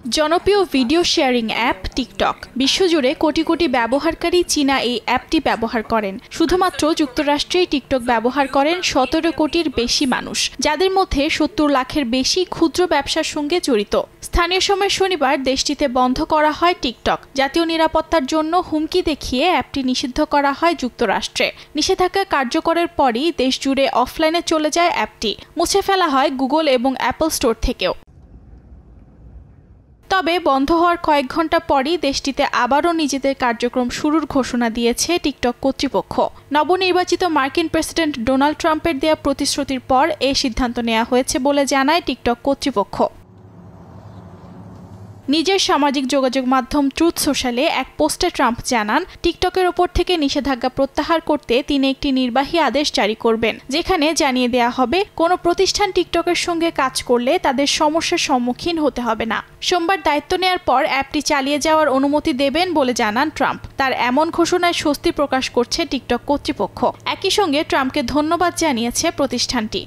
জনপ্রিয় video sharing app TikTok বিশ্বজুড়ে কোটি কোটি ব্যবহারকারী চীনা এই অ্যাপটি ব্যবহার করেন। শুধুমাত্র যুক্তরাষ্ট্রেই টিকটক ব্যবহার করেন 17 কোটির বেশি মানুষ, যাদের মধ্যে 70 লাখের বেশি ক্ষুদ্র ব্যবসার সঙ্গে জড়িত। স্থানীয় সময় শনিবার দেশটিতে বন্ধ করা হয় টিকটক। জাতীয় নিরাপত্তার জন্য হুমকি দেখিয়ে অ্যাপটি নিষিদ্ধ করা হয় যুক্তরাষ্ট্রে। নিষেধাজ্ঞা কার্যকরের পরই দেশজুড়ে অফলাইনে চলে যায় অ্যাপটি। মুছে ফেলা হয় গুগল এবং অ্যাপল স্টোর থেকেও। তবে বন্ধ হওয়ার কয়েক ঘন্টা পরই দেশটিতে আবারও নিজেদের কার্যক্রম শুরুর ঘোষণা দিয়েছে টিকটক কর্তৃপক্ষ। নবনির্বাচিত মার্কিন প্রেসিডেন্ট ডোনাল্ড ট্রাম্পের দেয়া প্রতিশ্রুতির পর এই সিদ্ধান্ত নেওয়া হয়েছে বলে জানায় টিকটক কর্তৃপক্ষ। নিজের সামাজিক যোগাযোগ মাধ্যম ট্রুথ সোশ্যালে এক পোস্টে ট্রাম্প জানান, টিকটকের ওপর থেকে নিষেধাজ্ঞা প্রত্যাহার করতে তিনি একটি নির্বাহী আদেশ জারি করবেন, যেখানে জানিয়ে দেয়া হবে কোনো প্রতিষ্ঠান টিকটকের সঙ্গে কাজ করলে তাদের সমস্যার সম্মুখীন হতে হবে না। সোমবার দায়িত্ব নেয়ার পর অ্যাপটি চালিয়ে যাওয়ার অনুমতি দেবেন বলে জানান ট্রাম্প। তার এমন ঘোষণায় স্বস্তি প্রকাশ করছে টিকটক কর্তৃপক্ষ। একই সঙ্গে ট্রাম্পকে ধন্যবাদ জানিয়েছে প্রতিষ্ঠানটি।